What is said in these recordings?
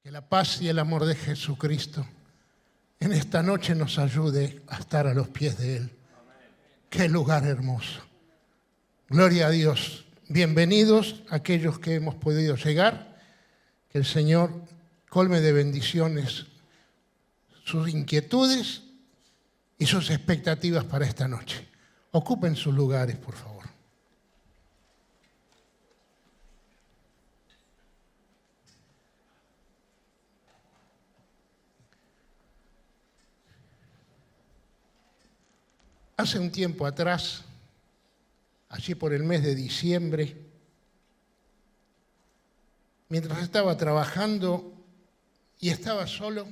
Que la paz y el amor de Jesucristo en esta noche nos ayude a estar a los pies de Él. ¡Qué lugar hermoso! Gloria a Dios. Bienvenidos aquellos que hemos podido llegar. Que el Señor colme de bendiciones sus inquietudes y sus expectativas para esta noche. Ocupen sus lugares, por favor. Hace un tiempo atrás, allí por el mes de diciembre, mientras estaba trabajando y estaba solo,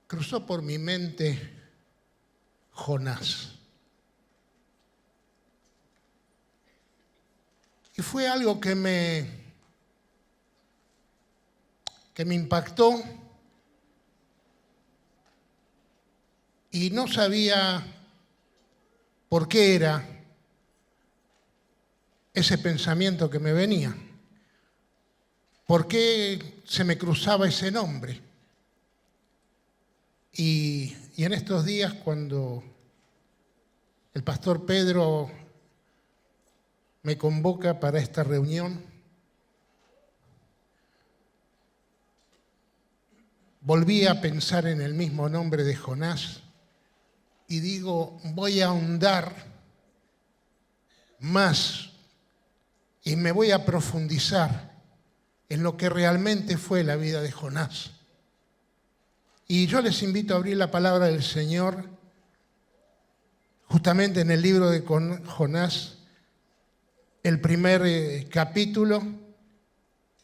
cruzó por mi mente Jonás. Y fue algo que me impactó y no sabía por qué era ese pensamiento que me venía. ¿Por qué se me cruzaba ese nombre? Y en estos días, cuando el pastor Pedro me convoca para esta reunión, volví a pensar en el mismo nombre de Jonás y digo, voy a ahondar más y me voy a profundizar en lo que realmente fue la vida de Jonás. Y yo les invito a abrir la palabra del Señor justamente en el libro de Jonás, el primer capítulo,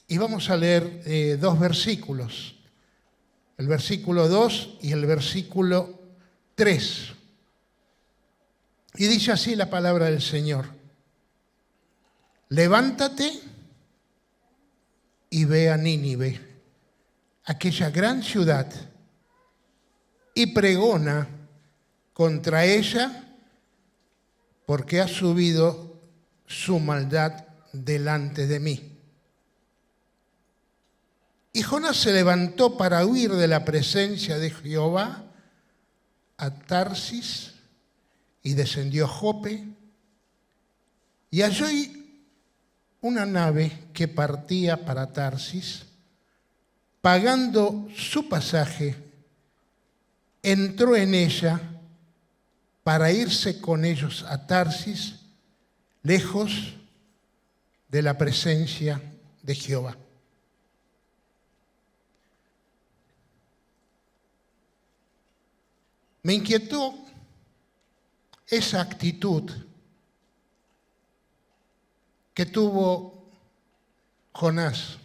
y vamos a leer dos versículos, el versículo 2 y el versículo 3. Y dice así la palabra del Señor: levántate y ve a Nínive, aquella gran ciudad, y pregona contra ella, porque ha subido su maldad delante de mí. Y Jonás se levantó para huir de la presencia de Jehová a Tarsis y descendió a Jope, y halló una nave que partía para Tarsis. Pagando su pasaje, entró en ella para irse con ellos a Tarsis, lejos de la presencia de Jehová. Me inquietó esa actitud que tuvo Jonás.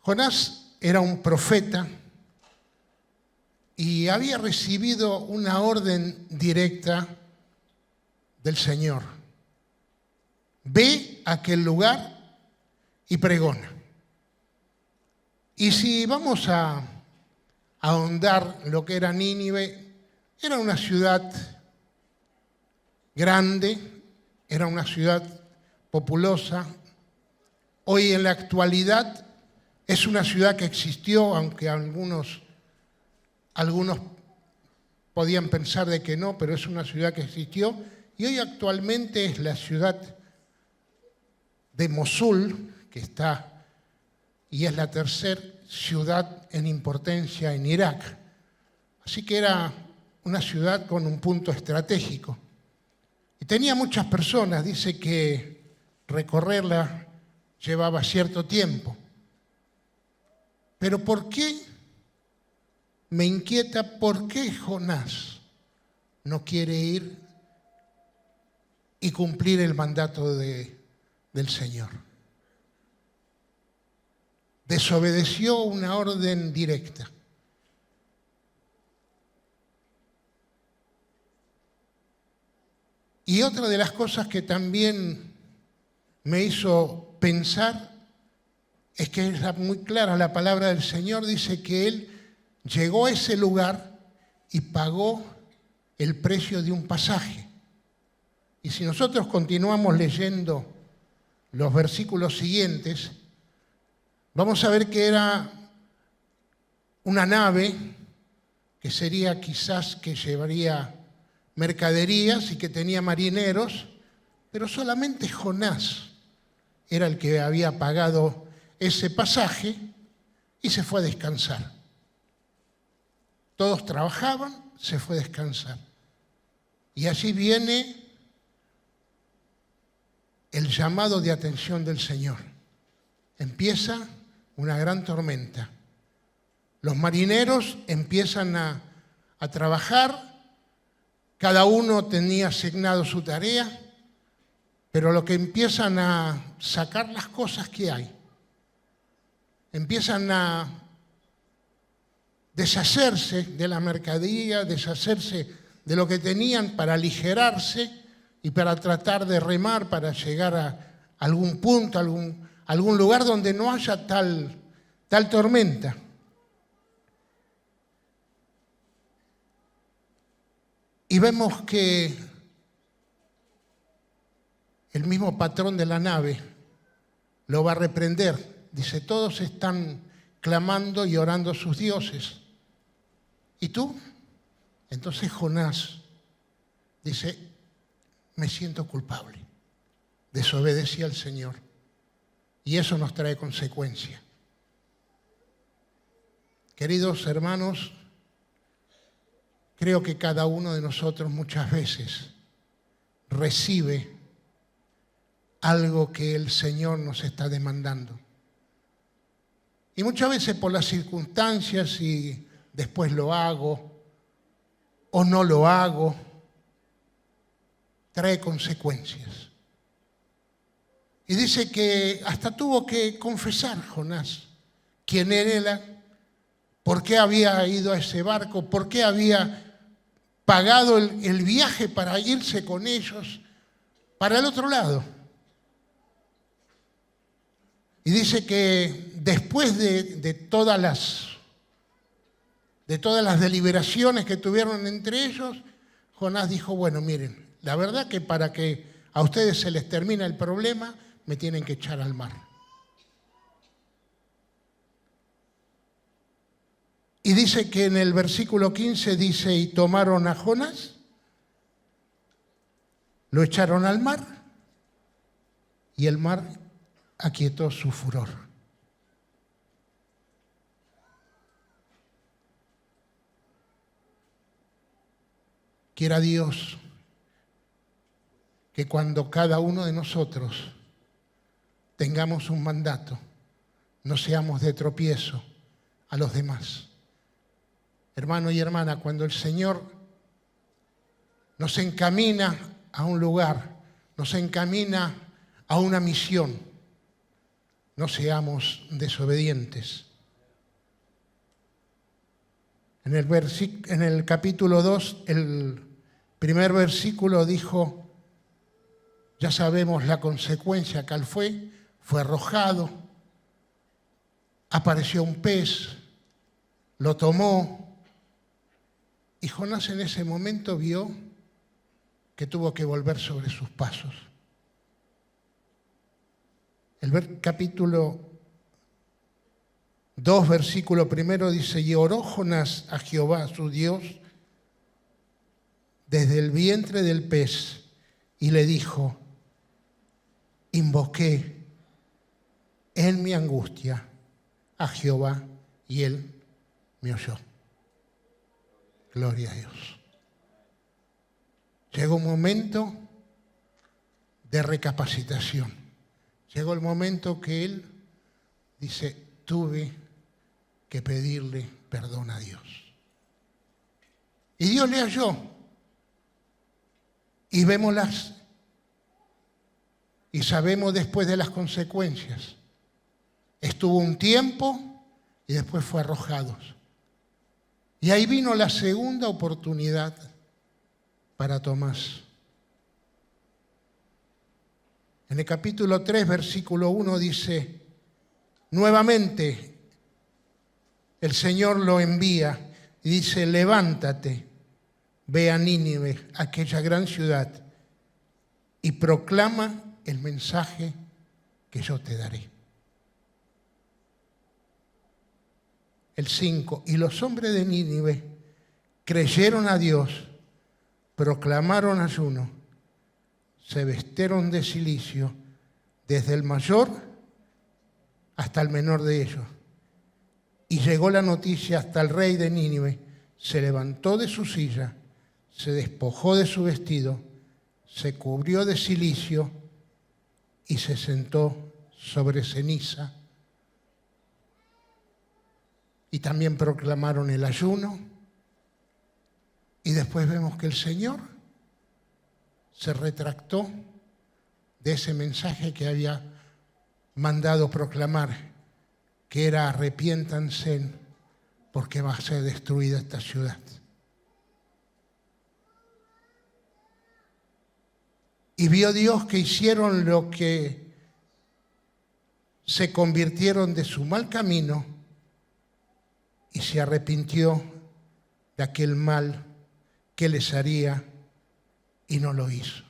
Jonás era un profeta y había recibido una orden directa del Señor. Ve a aquel lugar y pregona. Y si vamos a ahondar lo que era Nínive, era una ciudad grande, era una ciudad populosa. Hoy en la actualidad es una ciudad que existió, aunque algunos podían pensar de que no, pero es una ciudad que existió. Y hoy actualmente es la ciudad de Mosul, que está, y es la tercera ciudad en importancia en Irak. Así que era una ciudad con un punto estratégico. Y tenía muchas personas, dice que recorrerla llevaba cierto tiempo. Pero ¿por qué? Me inquieta por qué Jonás no quiere ir y cumplir el mandato del Señor. Desobedeció una orden directa. Y otra de las cosas que también me hizo pensar es que es muy clara la palabra del Señor, dice que Él llegó a ese lugar y pagó el precio de un pasaje. Y si nosotros continuamos leyendo los versículos siguientes, vamos a ver que era una nave que sería quizás que llevaría mercaderías y que tenía marineros, pero solamente Jonás era el que había pagado ese pasaje y se fue a descansar. Todos trabajaban, se fue a descansar. Y allí viene el llamado de atención del Señor. Empieza una gran tormenta. Los marineros empiezan a trabajar, cada uno tenía asignado su tarea, pero lo que empiezan a sacar las cosas que hay, empiezan a deshacerse de la mercadería, deshacerse de lo que tenían para aligerarse y para tratar de remar para llegar a algún punto, algún lugar donde no haya tal tormenta. Y vemos que el mismo patrón de la nave lo va a reprender. Dice, todos están clamando y orando a sus dioses. ¿Y tú? Entonces Jonás dice, me siento culpable. Desobedecí al Señor. Y eso nos trae consecuencias. Queridos hermanos, creo que cada uno de nosotros muchas veces recibe algo que el Señor nos está demandando. Y muchas veces por las circunstancias y después lo hago o no lo hago, trae consecuencias. Y dice que hasta tuvo que confesar Jonás quién era, por qué había ido a ese barco, por qué había pagado el viaje para irse con ellos para el otro lado. Y dice que después de todas las deliberaciones que tuvieron entre ellos, Jonás dijo, bueno, miren, la verdad que para que a ustedes se les termine el problema, me tienen que echar al mar. Y dice que en el versículo 15 dice, y tomaron a Jonás, lo echaron al mar, y el mar aquietó su furor. Quiera Dios que cuando cada uno de nosotros tengamos un mandato, no seamos de tropiezo a los demás. Hermano y hermana, cuando el Señor nos encamina a un lugar, nos encamina a una misión, no seamos desobedientes. En el capítulo 2, el primer versículo dijo, ya sabemos la consecuencia que fue arrojado, apareció un pez, lo tomó, y Jonás en ese momento vio que tuvo que volver sobre sus pasos. El capítulo 2, versículo 1 dice, y oró Jonás a Jehová, su Dios, desde el vientre del pez, y le dijo, invoqué en mi angustia a Jehová, y él me oyó. Gloria a Dios. Llegó un momento de recapacitación. Llegó el momento que él dice, tuve que pedirle perdón a Dios. Y Dios le halló. Y vémoslas. Y sabemos después de las consecuencias. Estuvo un tiempo y después fue arrojado. Y ahí vino la segunda oportunidad para Tomás. En el capítulo 3, versículo 1 dice, nuevamente el Señor lo envía y dice, levántate, ve a Nínive, aquella gran ciudad, y proclama el mensaje que yo te daré. El 5, y los hombres de Nínive creyeron a Dios, proclamaron ayuno, se vistieron de cilicio, desde el mayor hasta el menor de ellos. Y llegó la noticia hasta el rey de Nínive, se levantó de su silla, se despojó de su vestido, se cubrió de cilicio y se sentó sobre ceniza. Y también proclamaron el ayuno. Y después vemos que el Señor se retractó de ese mensaje que había mandado proclamar, que era arrepiéntanse porque va a ser destruida esta ciudad. Y vio Dios que hicieron lo que se convirtieron de su mal camino y se arrepintió de aquel mal que les haría y no lo hizo.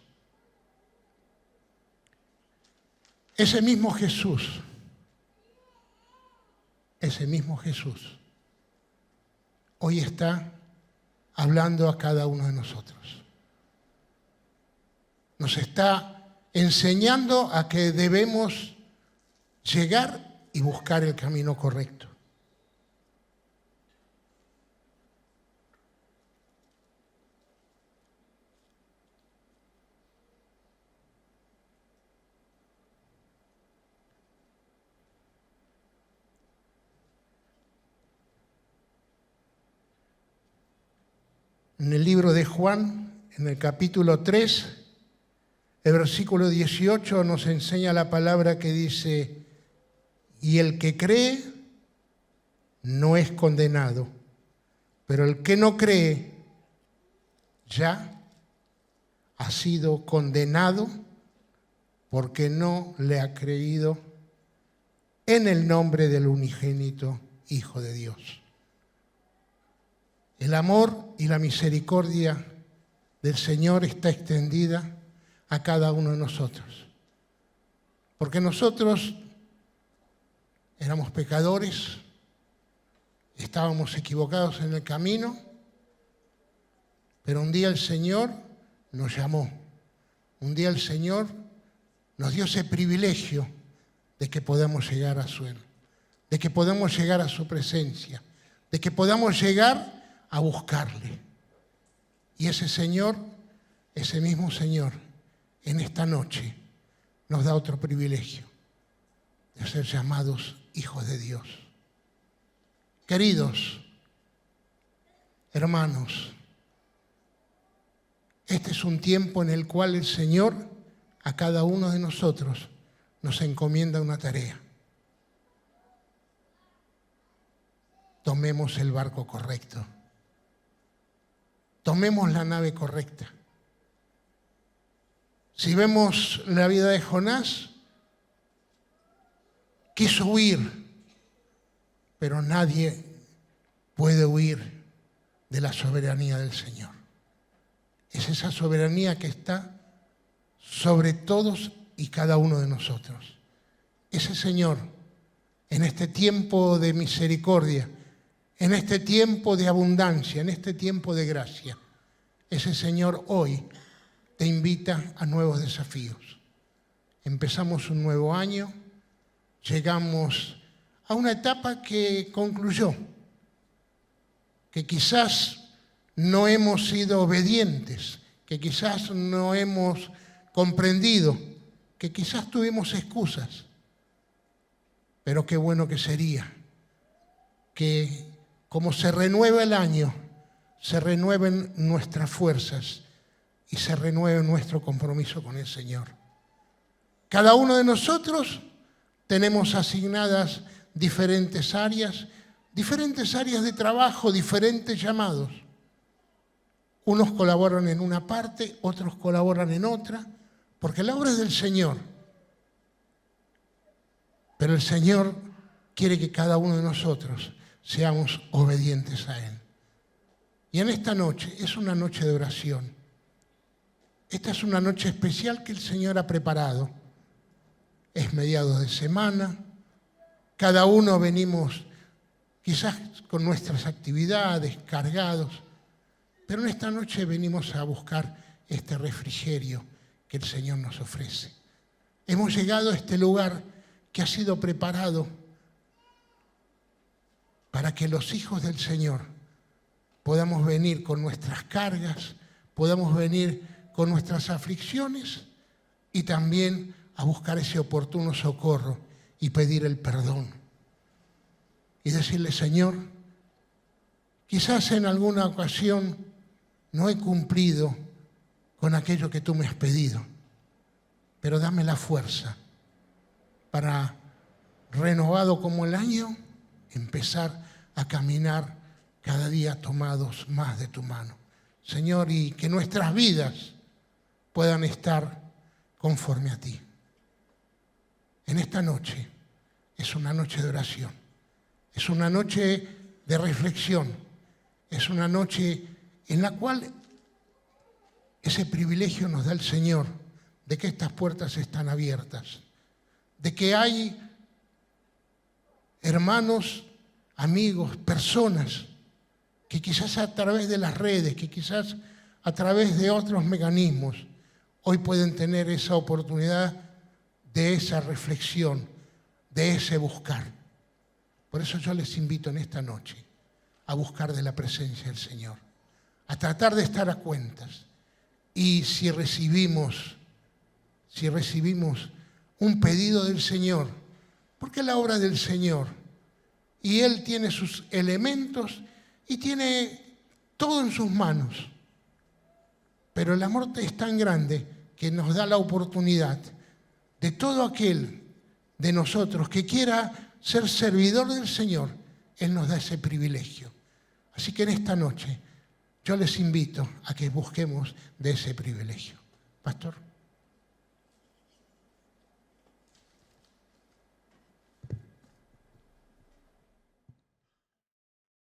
Ese mismo Jesús hoy está hablando a cada uno de nosotros. Nos está enseñando a que debemos llegar y buscar el camino correcto. En el libro de Juan, en el capítulo 3, el versículo 18 nos enseña la palabra que dice: y el que cree no es condenado, pero el que no cree ya ha sido condenado porque no le ha creído en el nombre del unigénito Hijo de Dios. El amor y la misericordia del Señor está extendida a cada uno de nosotros. Porque nosotros éramos pecadores, estábamos equivocados en el camino, pero un día el Señor nos llamó. Un día el Señor nos dio ese privilegio de que podamos llegar a su Él, de que podamos llegar a su presencia, de que podamos llegar a buscarle. Y ese Señor, ese mismo Señor, en esta noche nos da otro privilegio de ser llamados hijos de Dios. Queridos hermanos, este es un tiempo en el cual el Señor a cada uno de nosotros nos encomienda una tarea. Tomemos el barco correcto. Tomemos la nave correcta. Si vemos la vida de Jonás, quiso huir, pero nadie puede huir de la soberanía del Señor. Es esa soberanía que está sobre todos y cada uno de nosotros. Ese Señor, en este tiempo de misericordia, en este tiempo de abundancia, en este tiempo de gracia, ese Señor hoy te invita a nuevos desafíos. Empezamos un nuevo año, llegamos a una etapa que concluyó, que quizás no hemos sido obedientes, que quizás no hemos comprendido, que quizás tuvimos excusas, pero qué bueno que sería que como se renueva el año, se renueven nuestras fuerzas y se renueve nuestro compromiso con el Señor. Cada uno de nosotros tenemos asignadas diferentes áreas de trabajo, diferentes llamados. Unos colaboran en una parte, otros colaboran en otra, porque la obra es del Señor. Pero el Señor quiere que cada uno de nosotros seamos obedientes a Él. Y en esta noche, es una noche de oración. Esta es una noche especial que el Señor ha preparado. es mediados de semana, cada uno venimos quizás con nuestras actividades, cargados, pero en esta noche venimos a buscar este refrigerio que el Señor nos ofrece. Hemos llegado a este lugar que ha sido preparado para que los hijos del Señor podamos venir con nuestras cargas, podamos venir con nuestras aflicciones y también a buscar ese oportuno socorro y pedir el perdón. Y decirle, Señor, quizás en alguna ocasión no he cumplido con aquello que tú me has pedido, pero dame la fuerza para, renovado como el año, empezar a caminar cada día tomados más de tu mano. Señor, y que nuestras vidas puedan estar conforme a ti. En esta noche es una noche de oración, es una noche de reflexión, es una noche en la cual ese privilegio nos da el Señor de que estas puertas están abiertas, de que hay hermanos, amigos, personas que quizás a través de las redes, que quizás a través de otros mecanismos, hoy pueden tener esa oportunidad de esa reflexión, de ese buscar. Por eso yo les invito en esta noche a buscar de la presencia del Señor, a tratar de estar a cuentas. Y si recibimos un pedido del Señor, porque es la obra del Señor, y Él tiene sus elementos y tiene todo en sus manos. Pero el amor es tan grande que nos da la oportunidad de todo aquel de nosotros que quiera ser servidor del Señor, Él nos da ese privilegio. Así que en esta noche yo les invito a que busquemos de ese privilegio. Pastor.